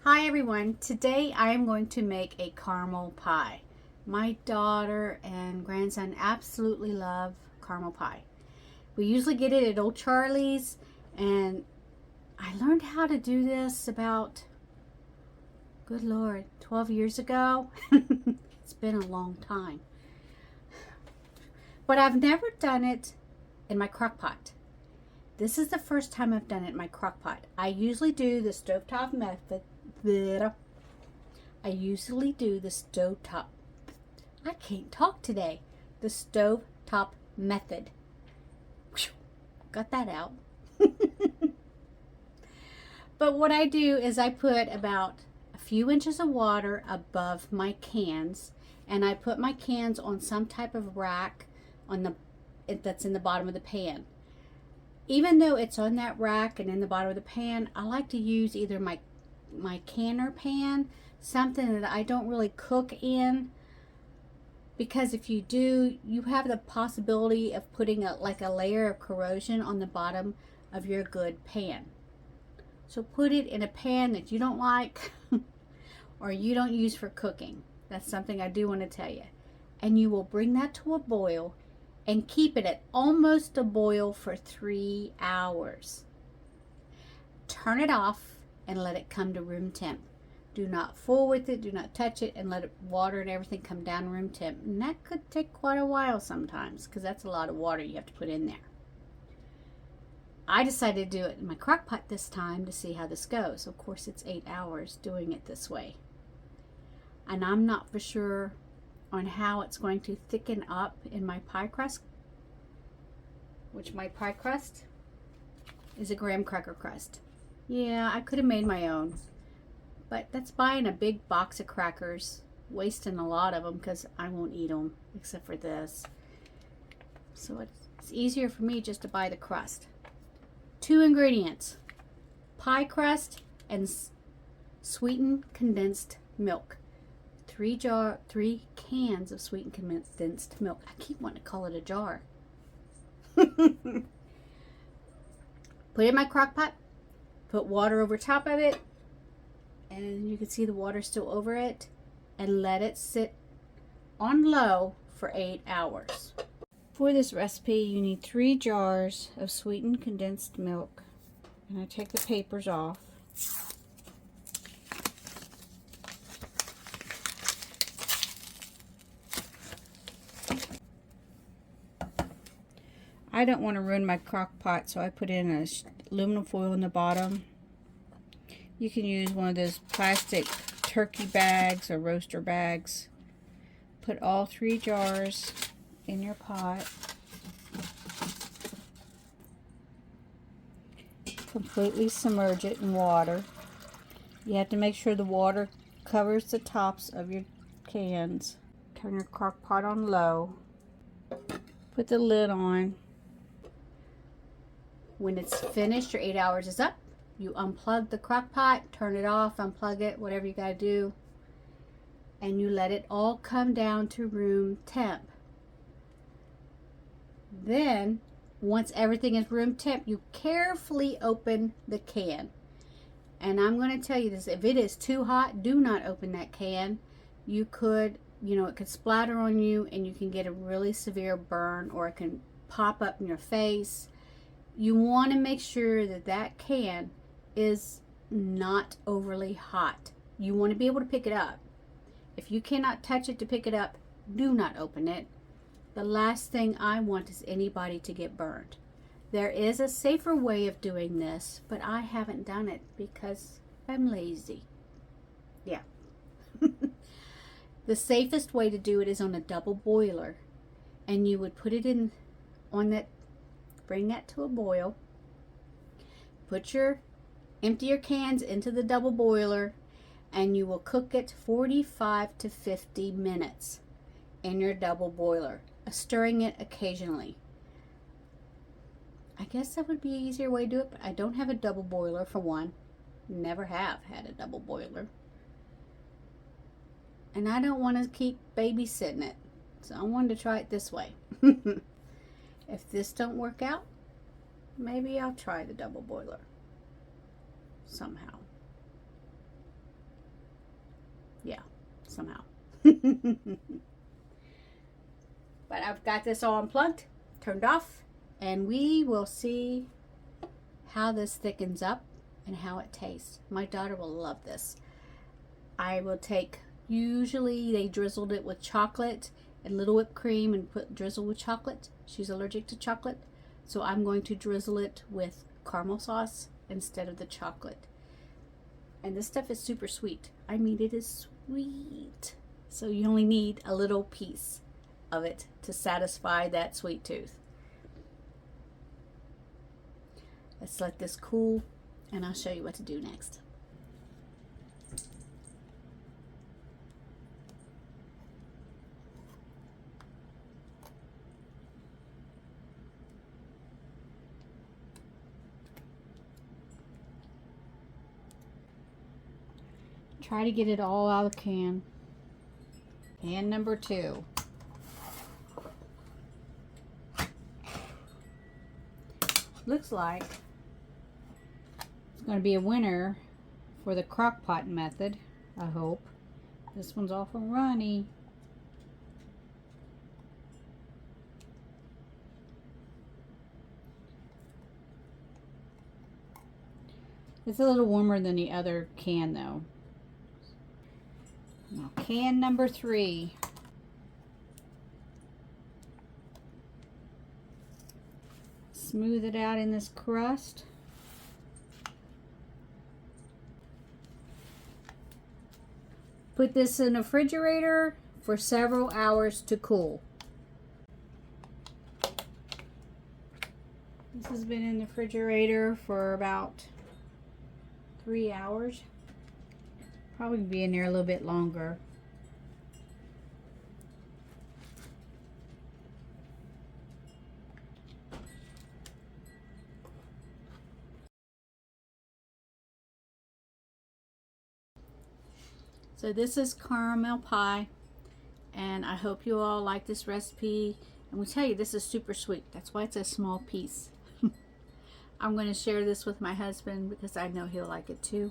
Hi everyone, today I am going to make a caramel pie. My daughter and grandson absolutely love caramel pie. We usually get it at Old Charlie's, and I learned how to do this about, good Lord, 12 years ago. It's been a long time. But I've never done it in my crock pot. This is the first time I've done it in my crock pot. I usually do the stovetop method. I can't talk today. The stovetop method. Got that out. But what I do is I put about a few inches of water above my cans, and I put my cans on some type of rack that's in the bottom of the pan. Even though it's on that rack and in the bottom of the pan, I like to use either my canner pan, something that I don't really cook in, because if you do, you have the possibility of putting a layer of corrosion on the bottom of your good pan. So put it in a pan that you don't like or you don't use for cooking. That's something I do want to tell you. And you will bring that to a boil and keep it at almost a boil for 3 hours. Turn it off and let it come to room temp. Do not fool with it, do not touch it, and let it water and everything come down to room temp. And that could take quite a while sometimes, because that's a lot of water you have to put in there. I decided to do it in my crock pot this time to see how this goes. Of course, it's 8 hours doing it this way. And I'm not for sure on how it's going to thicken up in my pie crust, which my pie crust is a graham cracker crust. Yeah, I could have made my own, but that's buying a big box of crackers, wasting a lot of them because I won't eat them except for this. So it's easier for me just to buy the crust. 2 ingredients: pie crust and sweetened condensed milk. 3 cans of sweetened condensed milk. I keep wanting to call it a jar. Put it in my crock pot. Put water over top of it, and you can see the water still over it, and let it sit on low for 8 hours. For this recipe, you need 3 jars of sweetened condensed milk, and I take the papers off. I don't want to ruin my crock pot, so I put in a aluminum foil in the bottom. You can use one of those plastic turkey bags or roaster bags. Put all 3 jars in your pot. Completely submerge it in water. You have to make sure the water covers the tops of your cans. Turn your crock pot on low. Put the lid on. When it's finished, your 8 hours is up. You unplug the crock pot, turn it off, unplug it, whatever you gotta do, and you let it all come down to room temp. Then, once everything is room temp, you carefully open the can. And I'm going to tell you this: if it is too hot, do not open that can. You could, it could splatter on you, and you can get a really severe burn, or it can pop up in your face. You want to make sure that that can is not overly hot. You want to be able to pick it up. If you cannot touch it to pick it up, do not open it. The last thing I want is anybody to get burned. There is a safer way of doing this, but I haven't done it because I'm lazy. Yeah. The safest way to do it is on a double boiler, and you would put it in on that. Bring that to a boil. Empty your cans into the double boiler, and you will cook it 45 to 50 minutes in your double boiler, stirring it occasionally. I guess that would be an easier way to do it, but I don't have a double boiler for one. Never have had a double boiler. And I don't want to keep babysitting it, so I wanted to try it this way. If this don't work out, maybe I'll try the double boiler somehow. somehow. But I've got this all unplugged, turned off, and we will see how this thickens up and how it tastes. My daughter will love this. I will take, usually they drizzled it with chocolate and little whipped cream and drizzle with chocolate. She's allergic to chocolate, so I'm going to drizzle it with caramel sauce instead of the chocolate. And this stuff is super sweet. I mean, it is sweet. So you only need a little piece of it to satisfy that sweet tooth. Let's let this cool and I'll show you what to do next. Try to get it all out of the can. Can number 2. Looks like it's going to be a winner for the crock pot method, I hope. This one's awful runny. It's a little warmer than the other can though. Now can number 3. Smooth it out in this crust. Put this in the refrigerator for several hours to cool. This has been in the refrigerator for about 3 hours. Probably be in there a little bit longer. So this is caramel pie, and I hope you all like this recipe. And we tell you, this is super sweet. That's why it's a small piece. I'm going to share this with my husband because I know he'll like it too.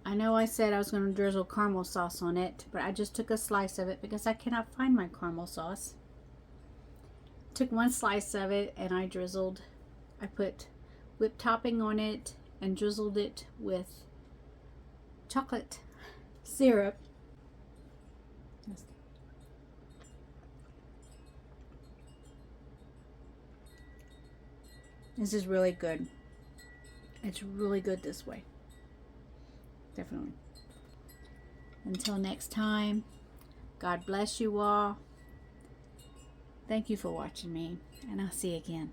I know I said I was going to drizzle caramel sauce on it, but I just took a slice of it because I cannot find my caramel sauce. Took one slice of it and I put whipped topping on it and drizzled it with chocolate syrup. This is really good. It's really good this way. Definitely. Until next time, God bless you all. Thank you for watching me, and I'll see you again.